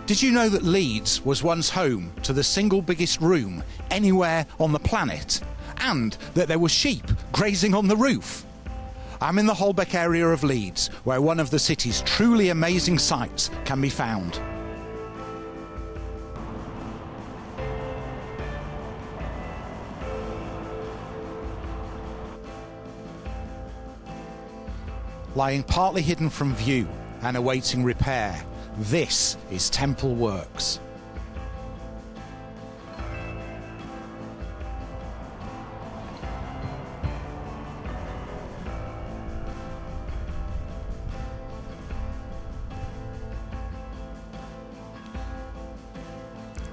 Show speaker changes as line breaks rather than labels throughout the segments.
Did you know that Leeds was once home to the single biggest room anywhere on the planet, and that there were sheep grazing on the roof? I'm in the Holbeck area of Leeds, where one of the city's truly amazing sights can be found. Lying partly hidden from view and awaiting repair, this is Temple Works.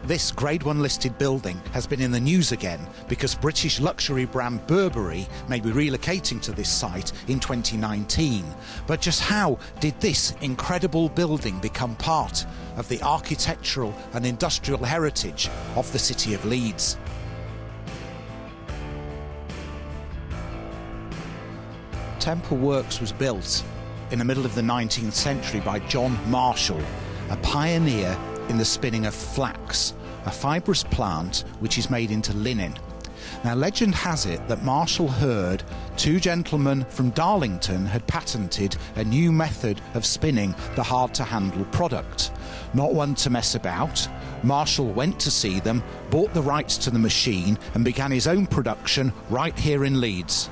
This Grade 1 listed building has been in the news again because British luxury brand Burberry may be relocating to this site in 2019. But just how did this incredible building become part of the architectural and industrial heritage of the city of Leeds? Temple Works was built in the middle of the 19th century by John Marshall, a pioneer in the spinning of flax, a fibrous plant which is made into linen. Now, legend has it that Marshall heard two gentlemen from Darlington had patented a new method of spinning the hard-to-handle product. Not one to mess about, Marshall went to see them, bought the rights to the machine and began his own production right here in Leeds.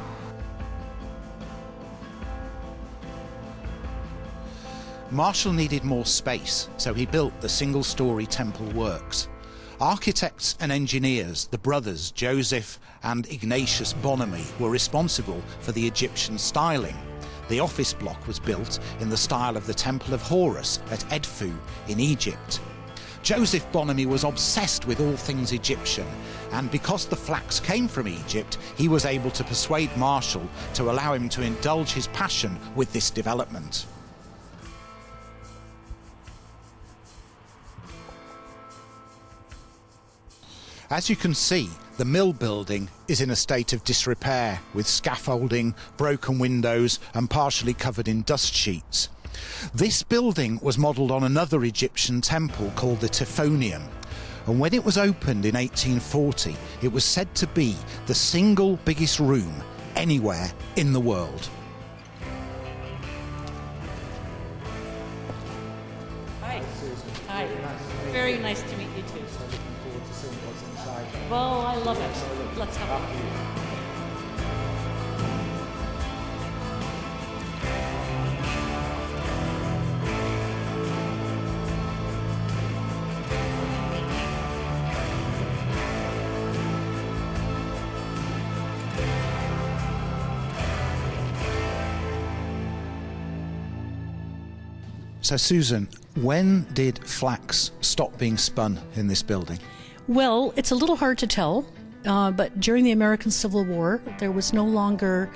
Marshall needed more space, so he built the single-storey Temple Works. Architects and engineers, the brothers Joseph and Ignatius Bonamy, were responsible for the Egyptian styling. The office block was built in the style of the Temple of Horus at Edfu in Egypt. Joseph Bonamy was obsessed with all things Egyptian, and because the flax came from Egypt, he was able to persuade Marshall to allow him to indulge his passion with this development. As you can see, the mill building is in a state of disrepair, with scaffolding, broken windows and partially covered in dust sheets. This building was modelled on another Egyptian temple called the Typhonium, and when it was opened in 1840, it was said to be the single biggest room anywhere in the world.
Hi. Hi. Very nice to meet you too. Well, I love it. Let's have a look.
So Susan, when did flax stop being spun in this building?
Well, it's a little hard to tell, but during the American Civil War, there was no longer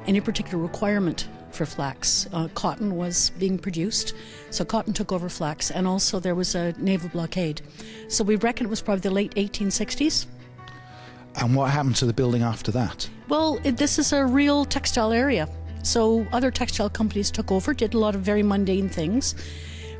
any particular requirement for flax. Cotton was being produced, so cotton took over flax, and also there was a naval blockade. So we reckon it was probably the late 1860s.
And what happened to the building after that?
Well, this is a real textile area. So other textile companies took over, did a lot of very mundane things.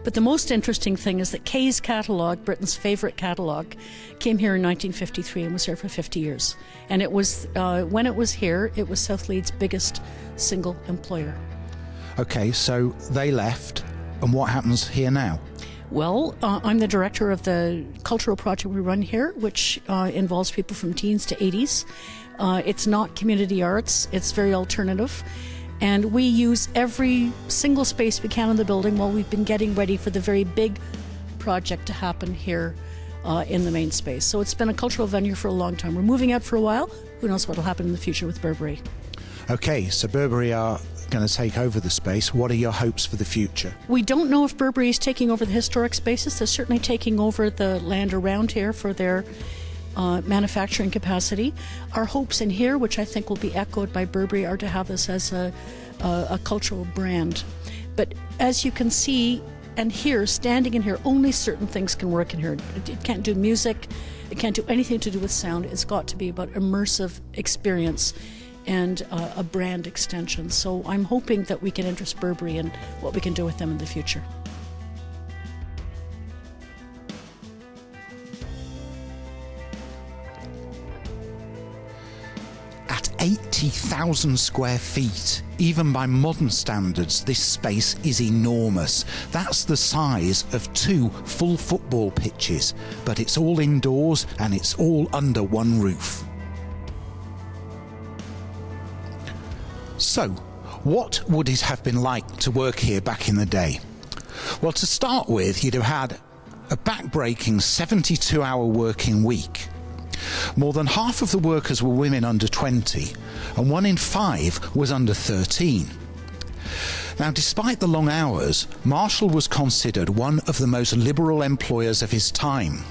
But the most interesting thing is that Kay's catalogue, Britain's favourite catalogue, came here in 1953 and was here for 50 years. And it was, when it was here, it was South Leeds' biggest single employer. Okay, so they left, and what happens here now? Well, I'm the director of the cultural project we run here, which involves people from teens to 80s. It's not community arts, it's very alternative. And we use every single space we can in the building while we've been getting ready for the very big project to happen here in the main space. So it's been a cultural venue for a long time. We're moving out for a while. Who knows what will happen in the future with Burberry. Okay, so Burberry are going to take over the space. What are your hopes for the future? We don't know if Burberry is taking over the historic spaces. They're certainly taking over the land around here for their manufacturing capacity. Our hopes in here, which I think will be echoed by Burberry, are to have this as a cultural brand. But as you can see and hear, standing in here, only certain things can work in here. It can't do music, it can't do anything to do with sound. It's got to be about immersive experience and a brand extension. So I'm hoping that we can interest Burberry in what we can do with them in the future.
80,000 square feet. Even by modern standards, this space is enormous. That's the size of 2 full football pitches, but it's all indoors and it's all under one roof. So, what would it have been like to work here back in the day? Well, to start with, you'd have had a back-breaking 72-hour working week. More than half of the workers were women under 20, and 1 in 5 was under 13. Now, despite the long hours, Marshall was considered one of the most liberal employers of his time.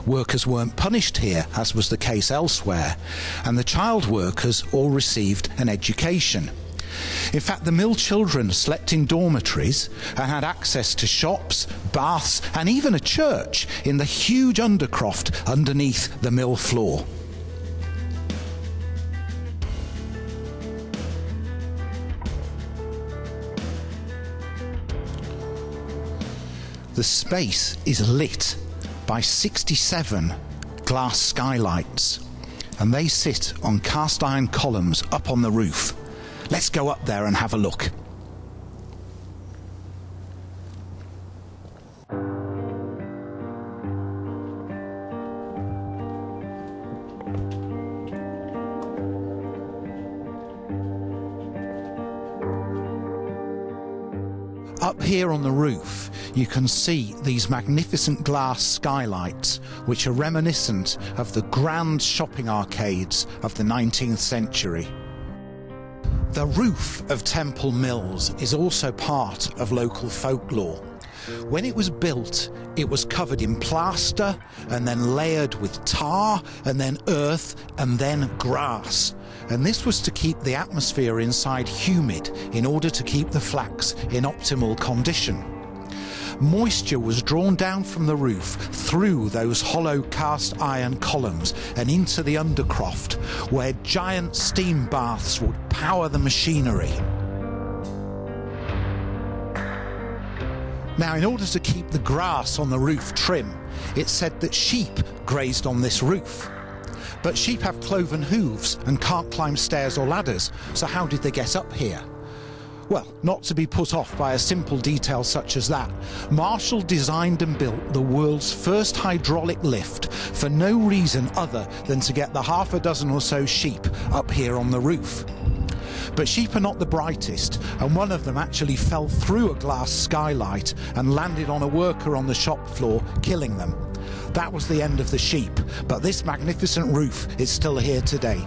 Workers weren't punished here, as was the case elsewhere, and the child workers all received an education. In fact, the mill children slept in dormitories and had access to shops, baths and even a church in the huge undercroft underneath the mill floor. The space is lit by 67 glass skylights, and they sit on cast iron columns up on the roof. Let's go up there and have a look. Up here on the roof, you can see these magnificent glass skylights, which are reminiscent of the grand shopping arcades of the 19th century. The roof of Temple Mills is also part of local folklore. When it was built, it was covered in plaster and then layered with tar and then earth and then grass. And this was to keep the atmosphere inside humid in order to keep the flax in optimal condition. Moisture was drawn down from the roof through those hollow cast iron columns and into the undercroft, where giant steam baths would power the machinery. Now, in order to keep the grass on the roof trim, it's said that sheep grazed on this roof. But sheep have cloven hooves and can't climb stairs or ladders, so how did they get up here? Well, not to be put off by a simple detail such as that, Marshall designed and built the world's first hydraulic lift for no reason other than to get the half a dozen or so sheep up here on the roof. But sheep are not the brightest, and one of them actually fell through a glass skylight and landed on a worker on the shop floor, killing them. That was the end of the sheep, but this magnificent roof is still here today.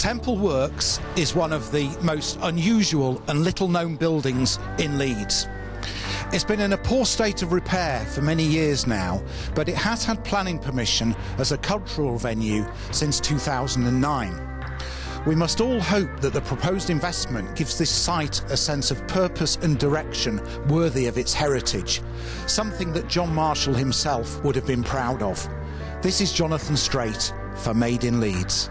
Temple Works is one of the most unusual and little-known buildings in Leeds. It's been in a poor state of repair for many years now, but it has had planning permission as a cultural venue since 2009. We must all hope that the proposed investment gives this site a sense of purpose and direction worthy of its heritage, something that John Marshall himself would have been proud of. This is Jonathan Straight for Made in Leeds.